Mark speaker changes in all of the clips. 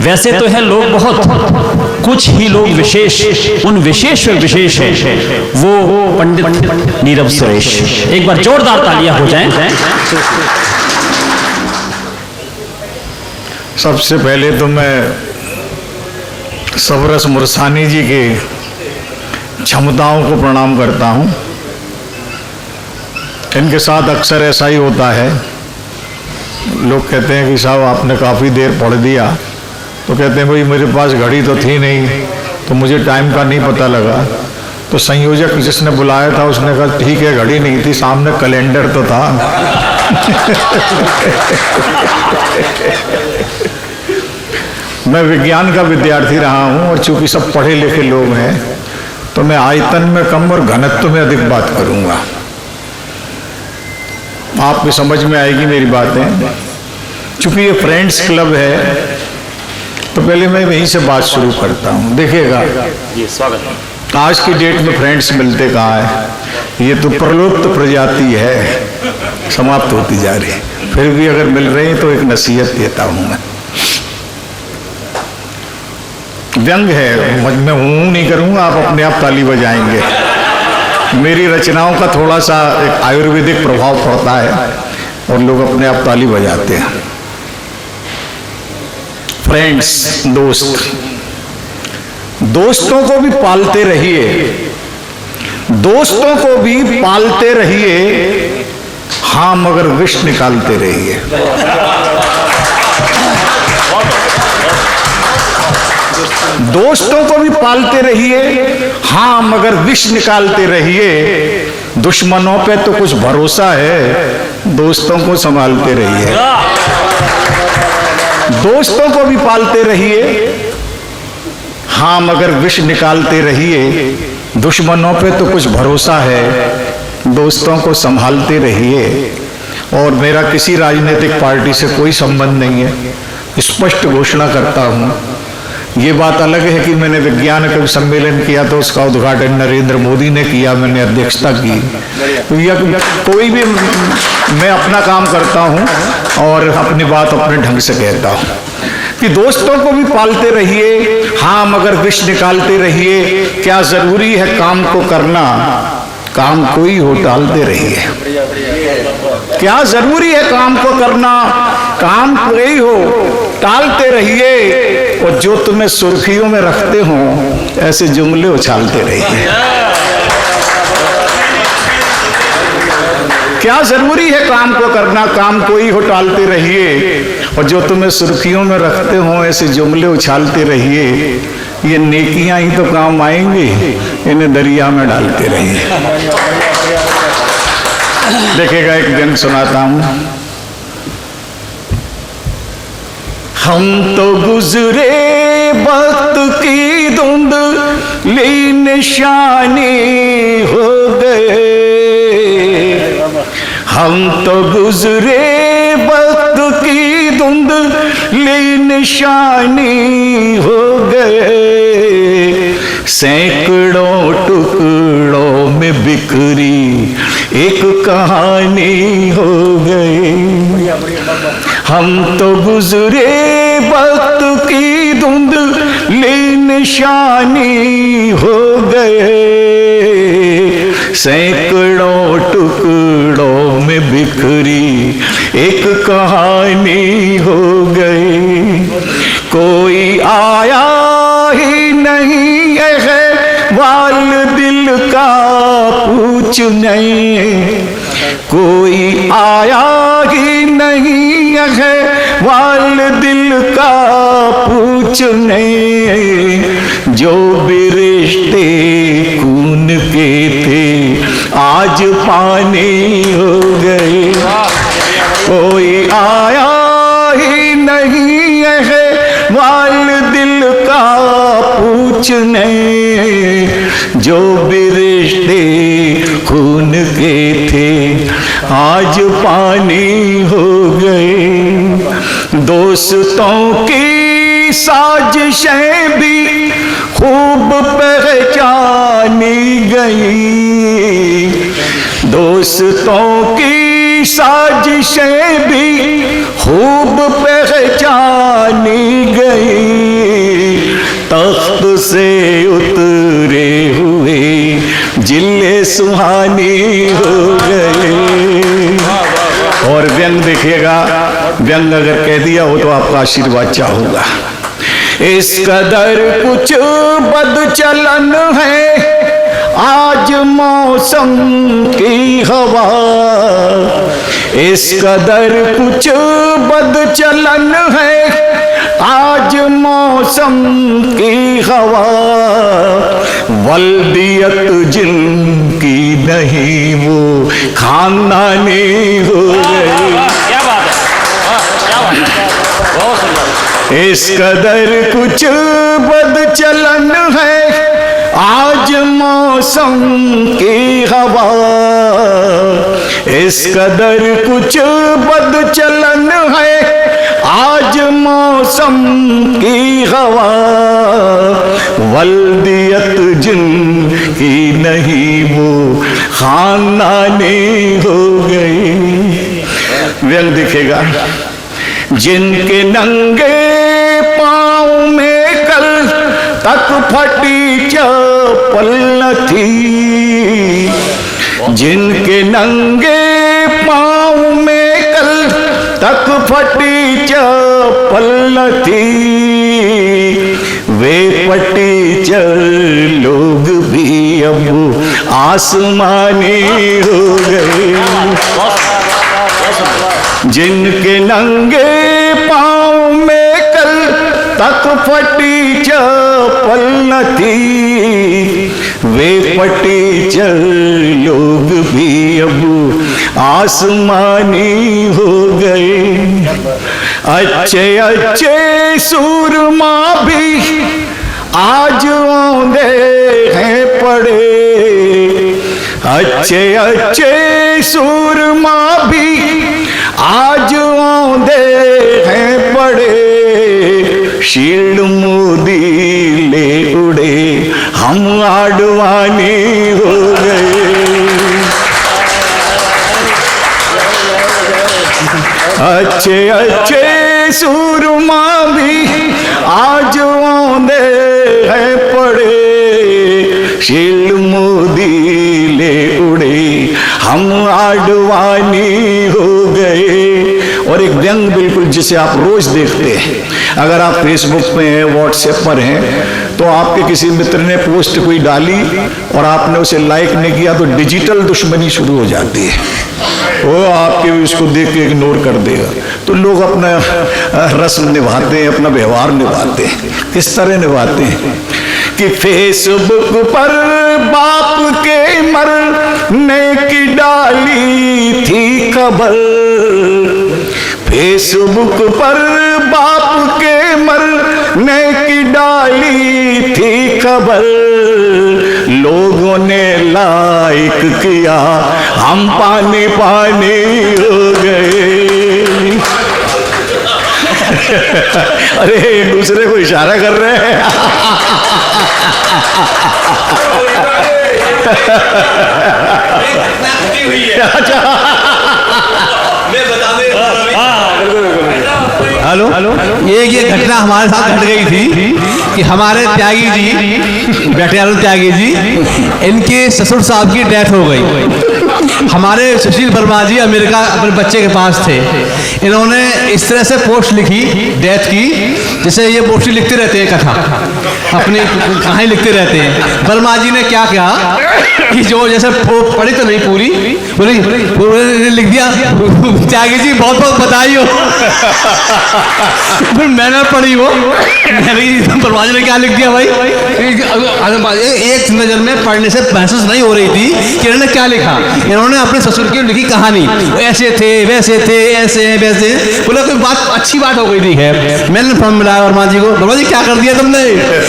Speaker 1: वैसे तो है लोग बहुत, कुछ ही लोग विशेष, उन विशेष में विशेष है वो पंडित नीरव सुरेश। एक बार जोरदार तालियां हो जाएं।
Speaker 2: सबसे पहले तो मैं सबरस मुरसानी जी के क्षमताओं को प्रणाम करता हूं। इनके साथ अक्सर ऐसा ही होता है, लोग कहते हैं कि साहब आपने काफ़ी देर पढ़ दिया, तो कहते हैं भाई मेरे पास घड़ी तो थी नहीं, तो मुझे टाइम का नहीं पता लगा। तो संयोजक जिसने बुलाया था उसने कहा ठीक है घड़ी नहीं थी, सामने कैलेंडर तो था। मैं विज्ञान का विद्यार्थी रहा हूँ और चूंकि सब पढ़े लिखे लोग हैं तो मैं आयतन में कम और घनत्व में अधिक बात करूँगा, आपको समझ में आएगी मेरी बातें। चूंकि ये फ्रेंड्स क्लब है तो पहले मैं वहीं से बात शुरू करता हूँ। देखिएगा आज की डेट में फ्रेंड्स मिलते कहाँ है, ये तो प्रलुप्त प्रजाति है, समाप्त होती जा रही है। फिर भी अगर मिल रहे हैं तो एक नसीहत देता हूँ मैं। व्यंग है, मैं हूँ नहीं करूँगा, आप अपने आप ताली बजाएंगे। मेरी रचनाओं का थोड़ा सा एक आयुर्वेदिक प्रभाव पड़ता है और लोग अपने आप ताली बजाते हैं। फ्रेंड्स, दोस्त, दोस्तों को भी पालते रहिए, दोस्तों को भी पालते रहिए, हाँ मगर विष निकालते रहिए। दोस्तों को भी पालते रहिए, हाँ मगर विष निकालते रहिए। दुश्मनों पे तो कुछ भरोसा है, दोस्तों को संभालते रहिए। दोस्तों को भी पालते रहिए, हाँ मगर विष निकालते रहिए। दुश्मनों पे तो कुछ भरोसा है, दोस्तों को संभालते रहिए। और मेरा किसी राजनीतिक पार्टी से कोई संबंध नहीं है, स्पष्ट घोषणा करता हूँ। ये बात अलग है कि मैंने विज्ञान का सम्मेलन किया तो उसका उद्घाटन नरेंद्र मोदी ने किया, मैंने अध्यक्षता की। तो या कोई भी, मैं अपना काम करता हूँ और अपनी बात अपने ढंग से कहता हूँ कि दोस्तों को भी पालते रहिए, हाँ मगर विष निकालते रहिए। क्या जरूरी है काम को करना, काम कोई हो टालते रहिए। क्या जरूरी है काम को करना, काम कोई हो टालते रहिए। और जो तुम्हें सुर्खियों में रखते हो ऐसे जुमले उछालते रहिए। क्या जरूरी है काम को करना, काम कोई हो टालते रहिए। और जो तुम्हें सुर्खियों में रखते हो ऐसे जुमले उछालते रहिए। ये नेकियां ही तो काम आएंगी, इन्हें दरिया में डालते रहिए। देखिएगा एक दिन सुनाता हूं। हम तो गुजरे वक्त की धुंधली निशानी हो गए, हम तो गुजरे वक्त की धुंधली निशानी हो गए। सैकड़ों टुकड़ों में बिखरी एक कहानी हो गई। हम तो गुजरे वक्त की धुंधली निशानी हो गए। सैकड़ों टुकड़ों में बिखरी एक कहानी हो गई। कोई आया ही नहीं है वाल दिल का पूछने, कोई आया ही नहीं है वाल दिल का पूछने। जो भी रिश्ते खून के थे आज पानी हो गए। कोई आया ही नहीं है वाल दिल का पूछने। जो भी रिश्ते खून के थे आज पानी हो गए। दोस्तों की साजिशें भी खूब पहचानी गई। दोस्तों की साजिशें भी खूब पहचानी गई। से उतरे हुए जिले सुहानी हो गए। और व्यंग देखिएगा, व्यंग अगर कह दिया हो तो आपका आशीर्वाद चाहूंगा। इस कदर कुछ बदचलन है आज मौसम की हवा, इस कदर कुछ बदचलन है आज मौसम की हवा, वल्दियत जिनकी नहीं वो खानदानी हो गई।
Speaker 1: क्या बात है, क्या बात है, बहुत सुंदर।
Speaker 2: इस कदर कुछ बदचलन है आज मौसम की हवा, इस कदर कुछ बदचलन है आज मौसम की हवा, वल्दियत जिनकी नहीं वो खानदानी हो गई। व्यंग दिखेगा, जिनके नंगे पाँव में कल तक फटी चप्पल न थी, जिनके नंगे पाँव में कल तक फटी चप्पल न थी, वे फटी चल लोग भी अब आसमानी हो गए। जिनके नंगे पाँव में कल तक फटी चप्पल न थी, वे फटी चल लोग भी अब आसमानी हो गए। अच्छे अच्छे सूरमा भी आज औंधे हैं पड़े, अच्छे अच्छे सूरमा भी आज औंधे हैं पड़े, शील्ड मोदी ले उड़े हम आडवाणी हो गए। अच्छे अच्छे सूरमा भी आज औंधे हैं पड़े, शील्ड मोदी ले उड़े हम आडवाणी हो गए। और एक व्यंग बिल्कुल जिसे आप रोज देखते हैं, अगर आप फेसबुक पे हैं, व्हाट्सएप पर हैं, तो आपके किसी मित्र ने पोस्ट कोई डाली और आपने उसे लाइक नहीं किया तो डिजिटल दुश्मनी शुरू हो जाती है, वो आपके उसको देख के इग्नोर कर देगा। तो लोग अपना रस्म निभाते हैं, अपना व्यवहार निभाते हैं। किस तरह निभाते हैं कि फेसबुक पर बाप के मरने की डाली थी खबर, फेसबुक पर बाप के मरने की डाली थी खबर, लोगों ने लाइक किया हम पानी पानी हो गए। अरे एक दूसरे को इशारा कर रहे हैं।
Speaker 3: हेलो, ये घटना हमारे साथ घट गई थी कि हमारे त्यागी जी, बैठे त्यागी जी, इनके ससुर साहब की डेथ हो गई। हमारे सुशील वर्मा जी अमेरिका अपने बच्चे के पास थे, इन्होंने इस तरह से पोस्ट लिखी डेथ की, जैसे ये पोस्ट लिखते रहते हैं, कथा अपनी कहानी लिखते रहते हैं। वर्मा जी ने क्या किया कि जो जैसे पढ़ी तो नहीं पूरी, बोली लिख दिया त्यागी जी बहुत बहुत बधाई हो। फिर मैंने पढ़ी वो, वर्मा जी ने क्या लिख दिया भाई, एक नजर में पढ़ने से महसूस नहीं हो रही थी कि इन्होंने क्या लिखा। इन्होंने अपने ससुर की लिखी कहानी, ऐसे थे वैसे थे ऐसे वैसे, बोला कोई बात अच्छी बात हो गई थी। है मैंने फॉर्म मिलाया वर्मा जी को, वर्मा जी क्या कर दिया तुमने,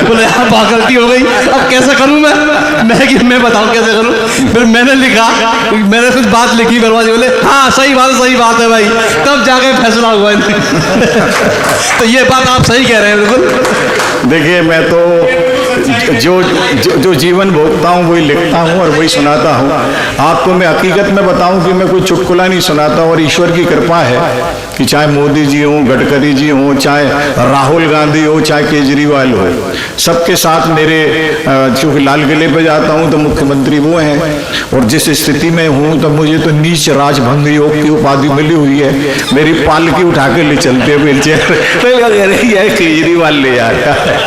Speaker 3: बोले यार बहुत गलती हो गई, अब कैसे करूं मैं बताऊं कैसे करूं। फिर मैंने लिखा, मैंने कुछ बात लिखी, वर्मा जी बोले हाँ सही बात है भाई, तब जाके फैसला हुआ। तो ये बात आप सही कह रहे हैं बिल्कुल।
Speaker 2: देखिए मैं तो जो जीवन भोगता हूँ वही लिखता हूँ और वही सुनाता हूँ। आपको मैं हकीकत में बताऊँ कि मैं कोई चुटकुला नहीं सुनाता, और ईश्वर की कृपा है कि चाहे मोदी जी हों, गडकरी जी हों, चाहे राहुल गांधी हो, चाहे केजरीवाल हो, सबके साथ मेरे चूँकि लाल किले पे जाता हूँ तो मुख्यमंत्री वो हैं, और जिस स्थिति में हूँ तो मुझे तो नीच राजभंग योग की उपाधि मिली हुई है। मेरी पालकी उठा के ले चलते हैं व्हील चेयर, यह केजरीवाल ले जाता है।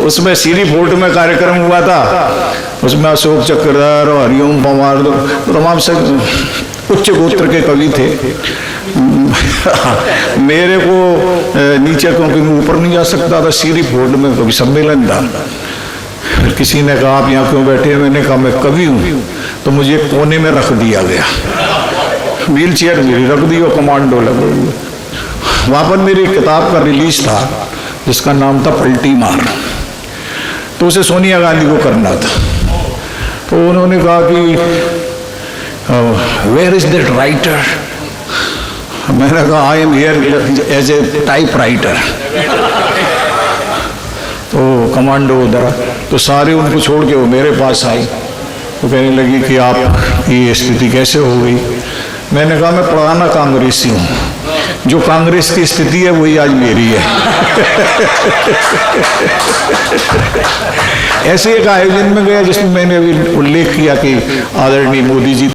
Speaker 2: उसमें सीरी फोर्ट में कार्यक्रम हुआ था, उसमें अशोक चक्रधर और हरिओम पवार तमाम से उच्च गोत्र के कवि थे। मेरे को नीचे, क्योंकि मैं ऊपर नहीं जा सकता था, सीरी फोर्ट में कवि सम्मेलन था। किसी ने कहा आप यहाँ क्यों बैठे हैं? मैंने कहा मैं कवि हूँ। तो मुझे कोने में रख दिया गया, व्हील चेयर मेरी रख दी और कमांडो लगे हुए। वहाँ पर मेरी किताब का रिलीज था जिसका नाम था पलटी मार, तो उसे सोनिया गांधी को करना था। तो उन्होंने कहा कि वेयर इज दैट राइटर? मैंने कहा I am here as a typewriter. तो कमांडो उधर, तो सारे उनको छोड़ के वो मेरे पास आई, तो कहने लगी कि आप ये स्थिति कैसे हो गई? मैंने कहा मैं पुराना कांग्रेसी हूँ, जो कांग्रेस की स्थिति है वही आज मेरी है। ऐसे एक आयोजन में गया जिसमें मैंने अभी उल्लेख किया कि आदरणीय मोदी जी